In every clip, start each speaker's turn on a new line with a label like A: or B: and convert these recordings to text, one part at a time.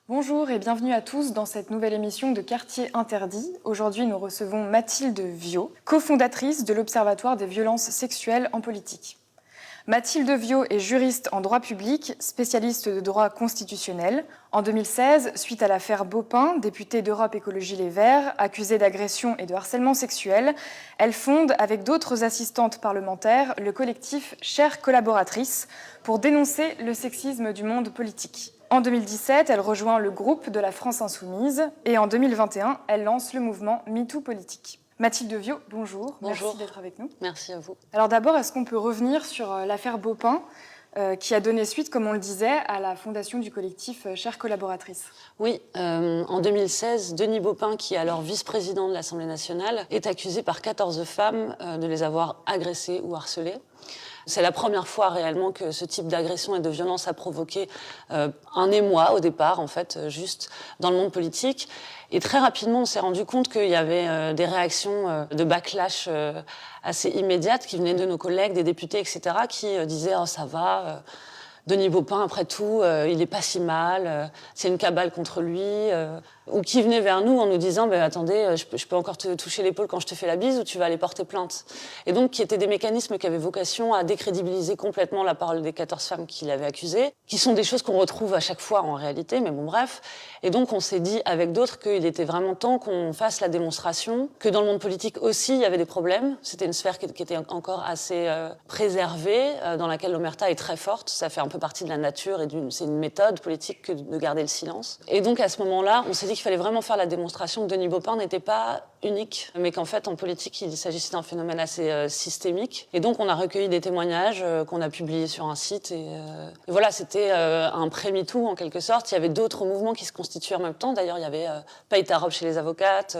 A: Bonjour et bienvenue à tous dans cette nouvelle émission de Quartier Interdit. Aujourd'hui, nous recevons Mathilde Viaud, cofondatrice de l'Observatoire des violences sexuelles en politique. Mathilde Viaud est juriste en droit public, spécialiste de droit constitutionnel. En 2016, suite à l'affaire Baupin, députée d'Europe Écologie Les Verts, accusée d'agression et de harcèlement sexuel, elle fonde, avec d'autres assistantes parlementaires, le collectif Chères collaboratrices pour dénoncer le sexisme du monde politique. En 2017, elle rejoint le groupe de la France Insoumise et en 2021, elle lance le mouvement MeToo Politique. Mathilde Viaud, bonjour.
B: Bonjour.
A: Merci d'être avec nous.
B: Merci à vous.
A: Alors d'abord, est-ce qu'on peut revenir sur l'affaire Baupin qui a donné suite, comme on le disait, à la fondation du collectif Chères collaboratrices?
B: Oui, en 2016, Denis Baupin, qui est alors vice-président de l'Assemblée nationale, est accusé par 14 femmes de les avoir agressées ou harcelées. C'est la première fois réellement que ce type d'agression et de violence a provoqué un émoi au départ, en fait, juste dans le monde politique. Et très rapidement, on s'est rendu compte qu'il y avait des réactions de backlash assez immédiates qui venaient de nos collègues, des députés, etc., qui disaient « Oh, ça va, Denis Baupin, après tout, il est pas si mal, c'est une cabale contre lui », ou qui venaient vers nous en nous disant « Attendez, je peux encore te toucher l'épaule quand je te fais la bise ou tu vas aller porter plainte ». Et donc, qui étaient des mécanismes qui avaient vocation à décrédibiliser complètement la parole des 14 femmes qui l'avaient accusé, qui sont des choses qu'on retrouve à chaque fois en réalité, mais bon, bref. Et donc, on s'est dit avec d'autres qu'il était vraiment temps qu'on fasse la démonstration, que dans le monde politique aussi, il y avait des problèmes. C'était une sphère qui était encore assez préservée, dans laquelle l'omerta est très forte. Ça fait un peu partie de la nature et c'est une méthode politique que de garder le silence. Et donc, à ce moment-là, on s'est dit qu'il fallait vraiment faire la démonstration que Denis Baupin n'était pas unique, mais qu'en fait, en politique, il s'agissait d'un phénomène assez systémique. Et donc, on a recueilli des témoignages qu'on a publiés sur un site. Et voilà, c'était un pré-MeToo, en quelque sorte. Il y avait d'autres mouvements qui se constituaient en même temps. D'ailleurs, il y avait Paye ta robe chez les avocates.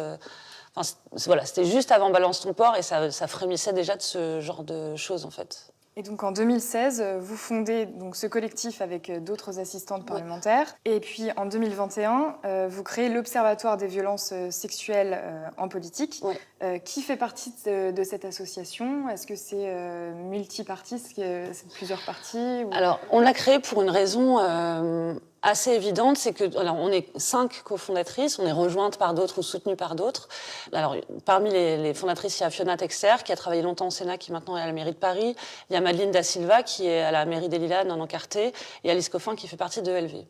B: Enfin, voilà, c'était juste avant Balance ton port et ça frémissait déjà de ce genre de choses, en fait.
A: Et donc en 2016, vous fondez donc ce collectif avec d'autres assistantes parlementaires. Ouais. Et puis en 2021, vous créez l'Observatoire des violences sexuelles en politique. Ouais. Qui fait partie de cette association? Est-ce que c'est multipartite? Est-ce que c'est plusieurs partis ou...
B: Alors, on l'a créé pour une raison assez évidente, c'est que alors, on est 5 cofondatrices, on est rejointes par d'autres ou soutenues par d'autres. Alors, parmi les fondatrices, il y a Fiona Texter, qui a travaillé longtemps au Sénat, qui maintenant est à la mairie de Paris. Il y a Madeleine Da Silva, qui est à la mairie des Lilas, en Encarté, et Alice Coffin, qui fait partie de ELV.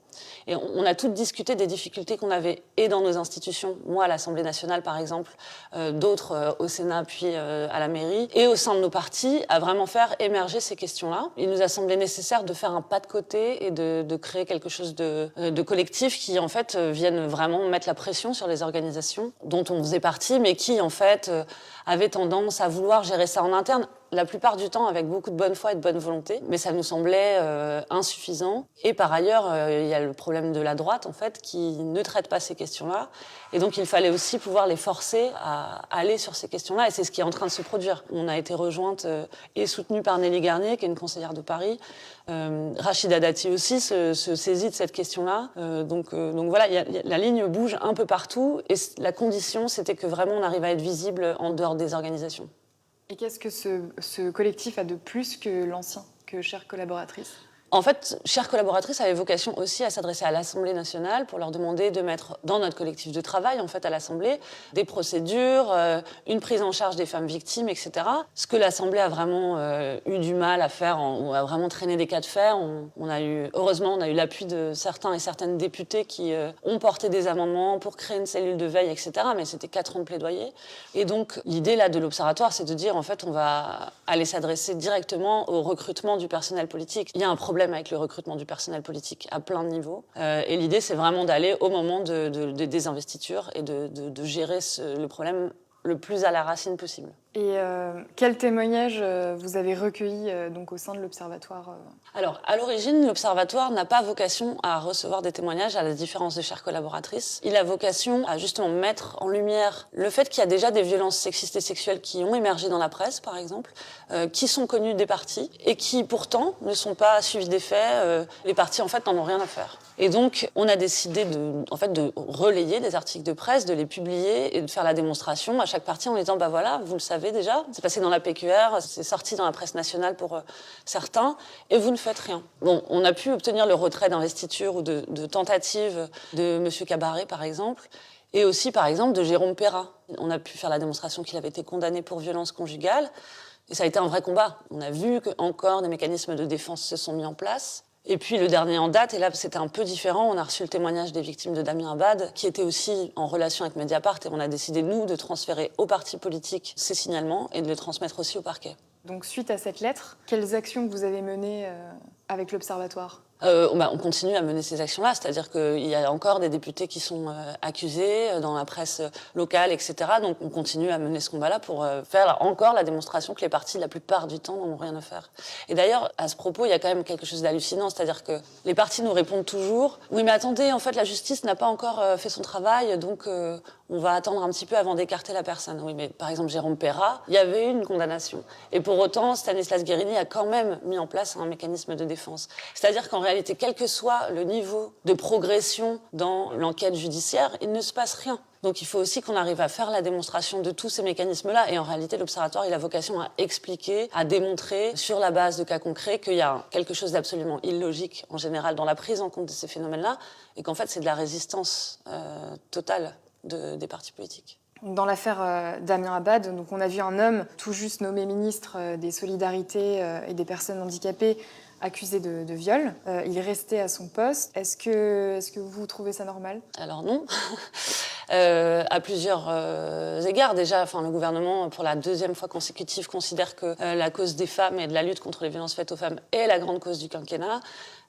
B: Et on a toutes discuté des difficultés qu'on avait, et dans nos institutions, moi à l'Assemblée nationale par exemple, d'autres au Sénat puis à la mairie, et au sein de nos partis, à vraiment faire émerger ces questions-là. Il nous a semblé nécessaire de faire un pas de côté et de créer quelque chose de collectif qui en fait viennent vraiment mettre la pression sur les organisations dont on faisait partie, mais qui en fait avaient tendance à vouloir gérer ça en interne, la plupart du temps avec beaucoup de bonne foi et de bonne volonté, mais ça nous semblait insuffisant. Et par ailleurs, il y a le problème de la droite en fait qui ne traite pas ces questions-là, et donc il fallait aussi pouvoir les forcer à aller sur ces questions-là, et c'est ce qui est en train de se produire. On a été rejointe et soutenue par Nelly Garnier, qui est une conseillère de Paris. Rachida Dati aussi se saisit de cette question-là. Donc voilà, la ligne bouge un peu partout, et la condition, c'était que vraiment on arrive à être visible en dehors des organisations.
A: Et qu'est-ce que ce collectif a de plus que l'ancien, que Chères collaboratrices?
B: En fait, Chères collaboratrices avait vocation aussi à s'adresser à l'Assemblée nationale pour leur demander de mettre dans notre collectif de travail, en fait, à l'Assemblée, des procédures, une prise en charge des femmes victimes, etc. Ce que l'Assemblée a vraiment eu du mal à faire, on a vraiment traîné des cas de fer. Heureusement, on a eu l'appui de certains et certaines députés qui ont porté des amendements pour créer une cellule de veille, etc. Mais c'était 4 ans de plaidoyer. Et donc, l'idée là de l'Observatoire, c'est de dire, en fait, on va aller s'adresser directement au recrutement du personnel politique. Il y a un problème avec le recrutement du personnel politique à plein de niveaux. Et l'idée, c'est vraiment d'aller au moment des investitures et de gérer le problème le plus à la racine possible.
A: Et quels témoignages vous avez recueillis donc au sein de l'Observatoire
B: Alors, à l'origine, l'Observatoire n'a pas vocation à recevoir des témoignages, à la différence de Chères collaboratrices. Il a vocation à justement mettre en lumière le fait qu'il y a déjà des violences sexistes et sexuelles qui ont émergé dans la presse, par exemple, qui sont connues des partis et qui, pourtant, ne sont pas suivies des faits. Les partis, en fait, n'en ont rien à faire. Et donc, on a décidé de relayer des articles de presse, de les publier et de faire la démonstration à chaque parti en disant, voilà, vous le savez, savez déjà, c'est passé dans la PQR, c'est sorti dans la presse nationale pour certains, et vous ne faites rien. Bon, on a pu obtenir le retrait d'investiture ou de tentative de M. Cabaret, par exemple, et aussi, par exemple, de Jérôme Perra. On a pu faire la démonstration qu'il avait été condamné pour violence conjugale, et ça a été un vrai combat. On a vu qu'encore des mécanismes de défense se sont mis en place. Et puis le dernier en date, et là c'était un peu différent, on a reçu le témoignage des victimes de Damien Abad, qui était aussi en relation avec Mediapart, et on a décidé, nous, de transférer aux partis politiques ces signalements et de les transmettre aussi au parquet.
A: Donc suite à cette lettre, quelles actions vous avez menées avec l'Observatoire ?
B: On continue à mener ces actions-là, c'est-à-dire qu'il y a encore des députés qui sont accusés dans la presse locale, etc. Donc on continue à mener ce combat-là pour faire encore la démonstration que les partis, la plupart du temps, n'en ont rien à faire. Et d'ailleurs, à ce propos, il y a quand même quelque chose d'hallucinant, c'est-à-dire que les partis nous répondent toujours « Oui, mais attendez, en fait, la justice n'a pas encore fait son travail, donc on va attendre un petit peu avant d'écarter la personne. » Oui, mais par exemple, Jérôme Perra, il y avait eu une condamnation. Et pour autant, Stanislas Guerini a quand même mis en place un mécanisme de défense. C'est-à-dire qu'en réalité, quel que soit le niveau de progression dans l'enquête judiciaire, il ne se passe rien. Donc il faut aussi qu'on arrive à faire la démonstration de tous ces mécanismes-là. Et en réalité, l'Observatoire, il a vocation à expliquer, à démontrer, sur la base de cas concrets, qu'il y a quelque chose d'absolument illogique, en général, dans la prise en compte de ces phénomènes-là, et qu'en fait, c'est de la résistance totale des partis politiques.
A: Dans l'affaire Damien Abad, donc on a vu un homme tout juste nommé ministre des Solidarités et des Personnes handicapées accusé de viol. Il est resté à son poste. Est-ce que vous trouvez ça normal ?
B: Alors non. À plusieurs égards. Déjà, le gouvernement, pour la deuxième fois consécutive, considère que la cause des femmes et de la lutte contre les violences faites aux femmes est la grande cause du quinquennat.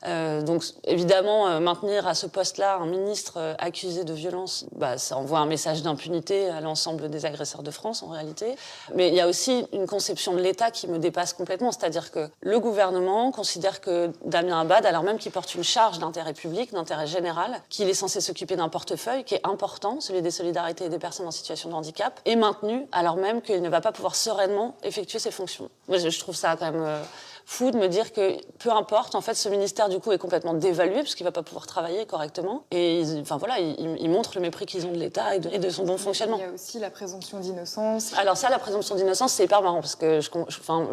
B: Donc, évidemment, maintenir à ce poste-là un ministre accusé de violence, ça envoie un message d'impunité à l'ensemble des agresseurs de France, en réalité. Mais il y a aussi une conception de l'État qui me dépasse complètement. C'est-à-dire que le gouvernement considère que Damien Abad, alors même qu'il porte une charge d'intérêt public, d'intérêt général, qu'il est censé s'occuper d'un portefeuille qui est important, celui des solidarités et des personnes en situation de handicap, est maintenu alors même qu'il ne va pas pouvoir sereinement effectuer ses fonctions. Moi, je trouve ça quand même fou de me dire que peu importe, en fait, ce ministère du coup est complètement dévalué parce qu'il va pas pouvoir travailler correctement. Et ils montrent le mépris qu'ils ont de l'État et de son bon fonctionnement.
A: Il y a aussi la présomption d'innocence.
B: Alors ça, la présomption d'innocence, c'est hyper marrant parce que je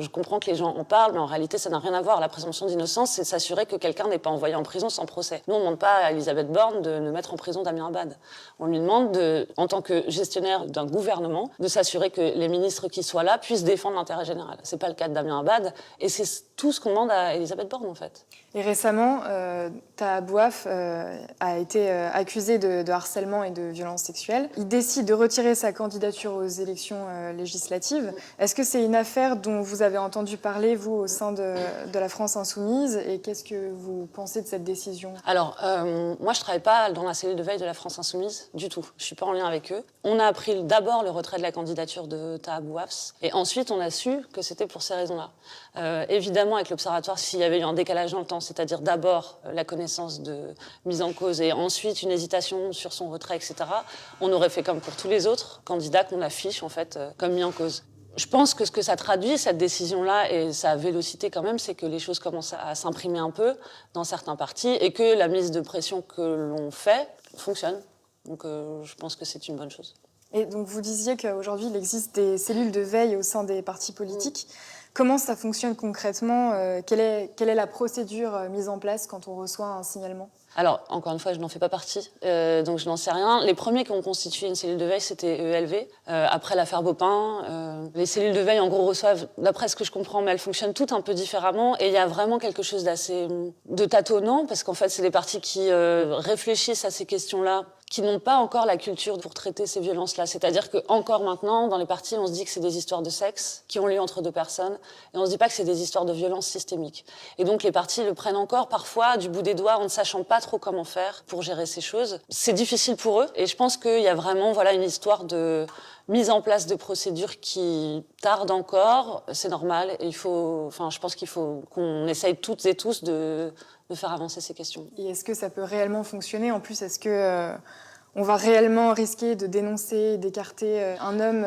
B: comprends que les gens en parlent, mais en réalité, ça n'a rien à voir. La présomption d'innocence, c'est s'assurer que quelqu'un n'est pas envoyé en prison sans procès. Nous, on ne demande pas à Elisabeth Borne de mettre en prison Damien Abad. On lui demande, en tant que gestionnaire d'un gouvernement, de s'assurer que les ministres qui soient là puissent défendre l'intérêt général. C'est pas le cas de Damien Abad, et c'est tout ce qu'on demande à Elisabeth Borne, en fait.
A: Et récemment, Taha Bouaf a été accusé de harcèlement et de violences sexuelles. Il décide de retirer sa candidature aux élections législatives. Est-ce que c'est une affaire dont vous avez entendu parler, vous, au sein de la France Insoumise ? Et qu'est-ce que vous pensez de cette décision ?
B: Alors, moi, je ne travaille pas dans la cellule de veille de la France Insoumise, du tout. Je ne suis pas en lien avec eux. On a appris d'abord le retrait de la candidature de Taha Bouaf, et ensuite, on a su que c'était pour ces raisons-là. Évidemment, avec l'Observatoire, s'il y avait eu un décalage dans le temps, c'est-à-dire d'abord la connaissance de mise en cause et ensuite une hésitation sur son retrait, etc., on aurait fait comme pour tous les autres candidats qu'on affiche en fait comme mis en cause. Je pense que ce que ça traduit, cette décision-là, et sa vélocité quand même, c'est que les choses commencent à s'imprimer un peu dans certains partis et que la mise de pression que l'on fait fonctionne. Donc je pense que c'est une bonne chose.
A: Et donc vous disiez qu'aujourd'hui, il existe des cellules de veille au sein des partis politiques. Comment ça fonctionne concrètement ? Quelle est la procédure mise en place quand on reçoit un signalement ?
B: Alors, encore une fois, je n'en fais pas partie, donc je n'en sais rien. Les premiers qui ont constitué une cellule de veille, c'était ELV. Après l'affaire Bopin, les cellules de veille, en gros, reçoivent, d'après ce que je comprends, mais elles fonctionnent toutes un peu différemment. Et il y a vraiment quelque chose d'assez tâtonnant, parce qu'en fait, c'est des partis qui réfléchissent à ces questions-là, qui n'ont pas encore la culture pour traiter ces violences-là. C'est-à-dire qu'encore maintenant, dans les partis, on se dit que c'est des histoires de sexe qui ont lieu entre deux personnes, et on se dit pas que c'est des histoires de violence systémique. Et donc les partis le prennent encore parfois du bout des doigts en ne sachant pas trop comment faire pour gérer ces choses. C'est difficile pour eux, et je pense qu'il y a vraiment une histoire de mise en place de procédures qui tarde encore. C'est normal, et je pense qu'il faut qu'on essaye toutes et tous de faire avancer ces questions.
A: Et est-ce que ça peut réellement fonctionner ? En plus, est-ce que on va réellement risquer de dénoncer, d'écarter un homme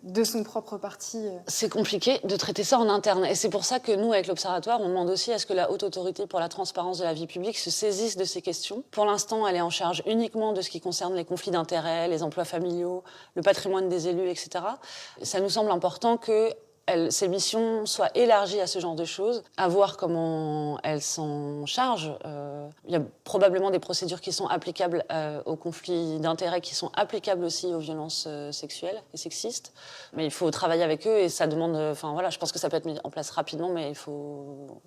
A: de son propre parti.
B: C'est compliqué de traiter ça en interne. Et c'est pour ça que nous, avec l'Observatoire, on demande aussi à ce que la Haute Autorité pour la transparence de la vie publique se saisisse de ces questions. Pour l'instant, elle est en charge uniquement de ce qui concerne les conflits d'intérêts, les emplois familiaux, le patrimoine des élus, etc. Ça nous semble important que ces missions soient élargies à ce genre de choses, à voir comment elles s'en chargent. Il y a probablement des procédures qui sont applicables aux conflits d'intérêts, qui sont applicables aussi aux violences sexuelles et sexistes. Mais il faut travailler avec eux et ça demande... je pense que ça peut être mis en place rapidement, mais il faut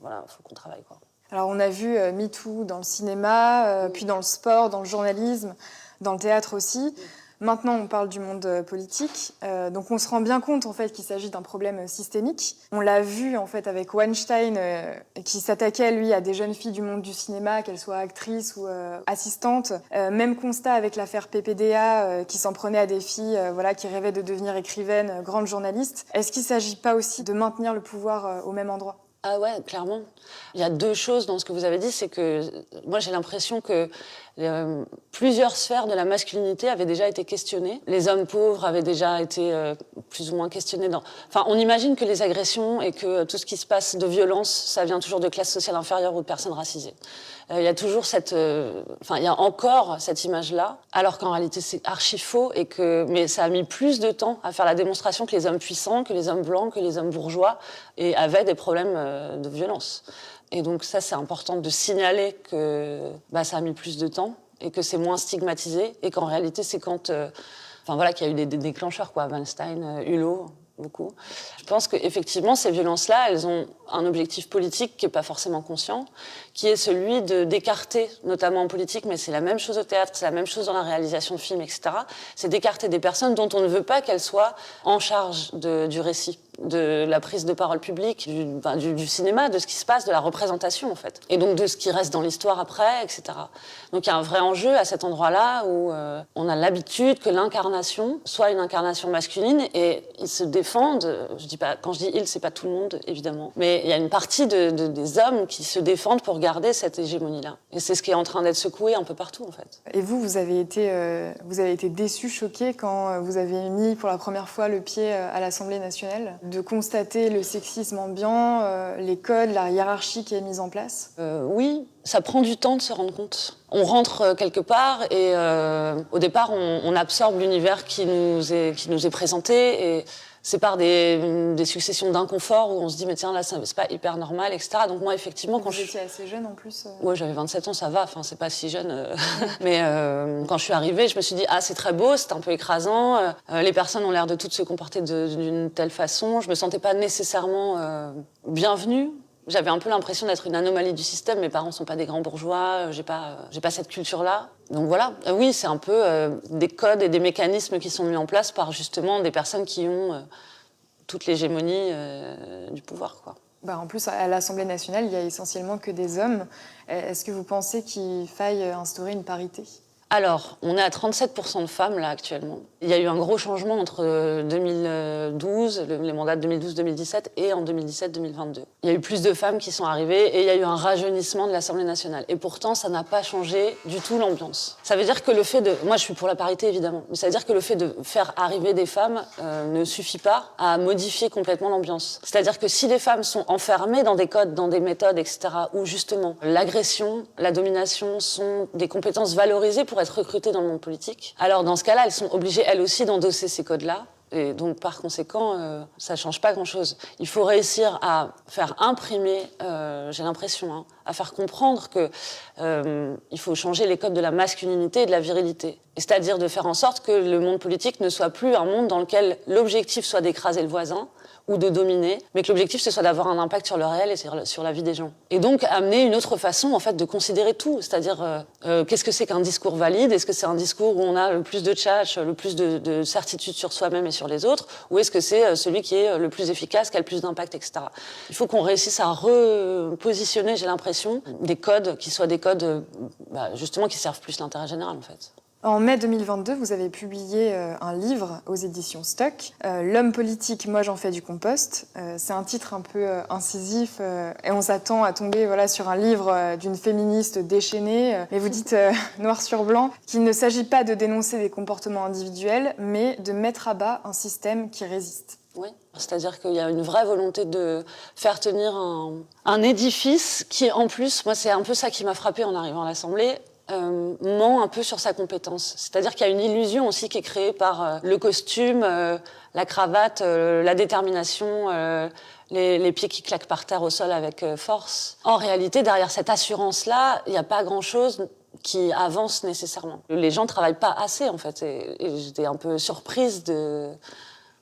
B: qu'on travaille, quoi.
A: Alors on a vu MeToo dans le cinéma, puis dans le sport, dans le journalisme, dans le théâtre aussi. Maintenant, on parle du monde politique, donc on se rend bien compte en fait qu'il s'agit d'un problème systémique. On l'a vu en fait avec Weinstein, qui s'attaquait lui à des jeunes filles du monde du cinéma, qu'elles soient actrices ou assistantes. Même constat avec l'affaire PPDA, qui s'en prenait à des filles, qui rêvaient de devenir écrivaines, grandes journalistes. Est-ce qu'il ne s'agit pas aussi de maintenir le pouvoir au même endroit ?
B: Ah ouais, clairement. Il y a deux choses dans ce que vous avez dit, c'est que moi j'ai l'impression que plusieurs sphères de la masculinité avaient déjà été questionnées. Les hommes pauvres avaient déjà été plus ou moins questionnés. On imagine que les agressions et que tout ce qui se passe de violence, ça vient toujours de classes sociales inférieures ou de personnes racisées. Il y a toujours il y a encore cette image-là, alors qu'en réalité c'est archi faux mais ça a mis plus de temps à faire la démonstration que les hommes puissants, que les hommes blancs, que les hommes bourgeois avaient des problèmes de violence. Et donc ça, c'est important de signaler que ça a mis plus de temps et que c'est moins stigmatisé et qu'en réalité, c'est quand... qu'il y a eu des déclencheurs, quoi. Weinstein, Hulot, beaucoup. Je pense qu'effectivement, ces violences-là, elles ont un objectif politique qui n'est pas forcément conscient, qui est celui d'écarter, notamment en politique, mais c'est la même chose au théâtre, c'est la même chose dans la réalisation de films, etc. C'est d'écarter des personnes dont on ne veut pas qu'elles soient en charge du récit, de la prise de parole publique, du cinéma, de ce qui se passe, de la représentation, en fait. Et donc de ce qui reste dans l'histoire après, etc. Donc il y a un vrai enjeu à cet endroit-là où on a l'habitude que l'incarnation soit une incarnation masculine et ils se défendent. Quand je dis ils, c'est pas tout le monde, évidemment. Mais il y a une partie des hommes qui se défendent pour garder cette hégémonie-là. Et c'est ce qui est en train d'être secoué un peu partout, en fait.
A: Et vous avez été déçu, choqué quand vous avez mis pour la première fois le pied à l'Assemblée nationale, de constater le sexisme ambiant, les codes, la hiérarchie qui est mise en place?
B: Oui, ça prend du temps de se rendre compte. On rentre quelque part et au départ, on absorbe l'univers qui nous est présenté et c'est par des successions d'inconfort où on se dit mais tiens là c'est pas hyper normal, etc. Donc moi effectivement
A: quand vous étiez assez jeune en plus.
B: Ouais, j'avais 27 ans, ça va, c'est pas si jeune. Mais quand je suis arrivée, je me suis dit c'est très beau, c'est un peu écrasant. Les personnes ont l'air de toutes se comporter d'une telle façon. Je me sentais pas nécessairement bienvenue. J'avais un peu l'impression d'être une anomalie du système. Mes parents sont pas des grands bourgeois, j'ai pas cette culture-là. Donc voilà, oui, c'est un peu des codes et des mécanismes qui sont mis en place par justement des personnes qui ont toute l'hégémonie du pouvoir, quoi.
A: En plus, à l'Assemblée nationale, il y a essentiellement que des hommes. Est-ce que vous pensez qu'il faille instaurer une parité ?
B: Alors, on est à 37% de femmes, là, actuellement. Il y a eu un gros changement entre 2012, les mandats de 2012-2017, et en 2017-2022. Il y a eu plus de femmes qui sont arrivées, et il y a eu un rajeunissement de l'Assemblée nationale. Et pourtant, ça n'a pas changé du tout l'ambiance. Ça veut dire que le fait de... Moi, je suis pour la parité, évidemment. Mais ça veut dire que le fait de faire arriver des femmes ne suffit pas à modifier complètement l'ambiance. C'est-à-dire que si les femmes sont enfermées dans des codes, dans des méthodes, etc., où justement l'agression, la domination sont des compétences valorisées pour être recrutées dans le monde politique, alors dans ce cas-là, elles sont obligées, elles aussi, d'endosser ces codes-là. Et donc, par conséquent, ça ne change pas grand-chose. Il faut réussir à faire imprimer, j'ai l'impression, à faire comprendre qu'il faut changer les codes de la masculinité et de la virilité. C'est-à-dire de faire en sorte que le monde politique ne soit plus un monde dans lequel l'objectif soit d'écraser le voisin, ou de dominer, mais que l'objectif, ce soit d'avoir un impact sur le réel et sur la vie des gens. Et donc, amener une autre façon, en fait, de considérer tout. C'est-à-dire, qu'est-ce que c'est qu'un discours valide ? Est-ce que c'est un discours où on a le plus de tchatch, le plus de certitude sur soi-même et sur les autres ? Ou est-ce que c'est celui qui est le plus efficace, qui a le plus d'impact, etc. Il faut qu'on réussisse à repositionner, j'ai l'impression, des codes qui soient des codes, justement, qui servent plus l'intérêt général, en fait.
A: En mai 2022, vous avez publié un livre aux éditions Stock, L'homme politique, moi j'en fais du compost. C'est un titre un peu incisif et on s'attend à tomber sur un livre d'une féministe déchaînée. Mais vous dites noir sur blanc qu'il ne s'agit pas de dénoncer des comportements individuels, mais de mettre à bas un système qui résiste.
B: Oui, c'est-à-dire qu'il y a une vraie volonté de faire tenir un édifice qui, en plus, moi c'est un peu ça qui m'a frappée en arrivant à l'Assemblée, ment un peu sur sa compétence. C'est-à-dire qu'il y a une illusion aussi qui est créée par le costume, la cravate, la détermination, les pieds qui claquent par terre au sol avec force. En réalité, derrière cette assurance-là, il n'y a pas grand-chose qui avance nécessairement. Les gens ne travaillent pas assez, en fait. Et j'étais un peu surprise de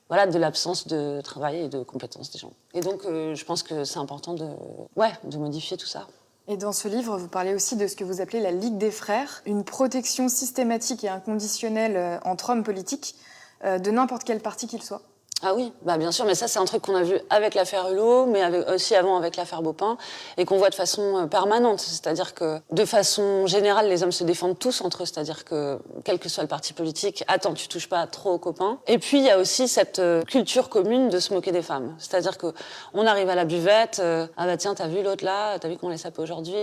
B: l'absence de travail et de compétences des gens. Et donc, je pense que c'est important de modifier tout ça.
A: Et dans ce livre, vous parlez aussi de ce que vous appelez la Ligue des frères, une protection systématique et inconditionnelle entre hommes politiques, de n'importe quel parti qu'il soit.
B: Ah oui, bien sûr, mais ça c'est un truc qu'on a vu avec l'affaire Hulot, mais aussi avant avec l'affaire Beaupin, et qu'on voit de façon permanente. C'est-à-dire que, de façon générale, les hommes se défendent tous entre eux, c'est-à-dire que, quel que soit le parti politique, attends, tu touches pas trop aux copains. Et puis, il y a aussi cette culture commune de se moquer des femmes. C'est-à-dire que on arrive à la buvette, ah bah tiens, t'as vu l'autre là, t'as vu qu'on les sapé aujourd'hui.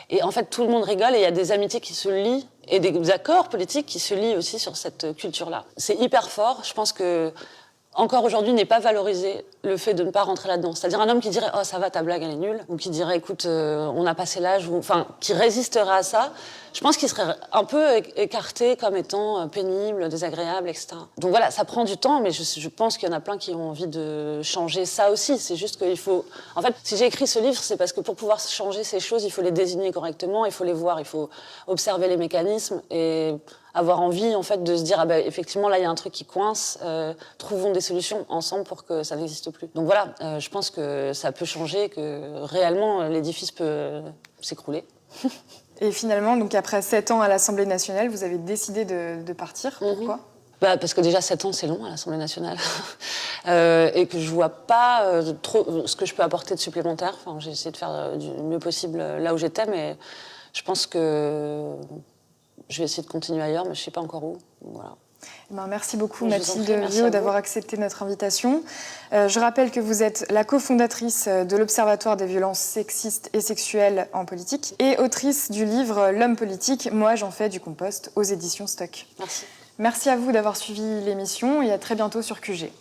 B: Et en fait, tout le monde rigole et il y a des amitiés qui se lient, et des accords politiques qui se lient aussi sur cette culture-là. C'est hyper fort, je pense que encore aujourd'hui, n'est pas valorisé le fait de ne pas rentrer là-dedans. C'est-à-dire un homme qui dirait « Oh, ça va, ta blague, elle est nulle », ou qui dirait « Écoute, on a passé l'âge », enfin, qui résisterait à ça, je pense qu'il serait un peu écarté comme étant pénible, désagréable, etc. Donc voilà, ça prend du temps, mais je pense qu'il y en a plein qui ont envie de changer ça aussi. C'est juste qu'il faut... En fait, si j'ai écrit ce livre, c'est parce que pour pouvoir changer ces choses, il faut les désigner correctement, il faut les voir, il faut observer les mécanismes et avoir envie, en fait, de se dire « Ah ben, effectivement, là, il y a un truc qui coince, trouvons des solutions ensemble pour que ça n'existe plus. » Donc voilà, je pense que ça peut changer, que réellement, l'édifice peut s'écrouler.
A: Et finalement, donc après 7 ans à l'Assemblée nationale, vous avez décidé de partir. Pourquoi ?
B: Parce que déjà 7 ans, c'est long à l'Assemblée nationale. Et que je vois pas trop ce que je peux apporter de supplémentaire. Enfin, j'ai essayé de faire du mieux possible là où j'étais, mais je pense que je vais essayer de continuer ailleurs, mais je sais pas encore où. Voilà.
A: Merci beaucoup Mathilde Viau d'avoir accepté notre invitation. Je rappelle que vous êtes la cofondatrice de l'Observatoire des violences sexistes et sexuelles en politique et autrice du livre L'homme politique, moi j'en fais du compost aux éditions Stock.
B: Merci.
A: Merci à vous d'avoir suivi l'émission et à très bientôt sur QG.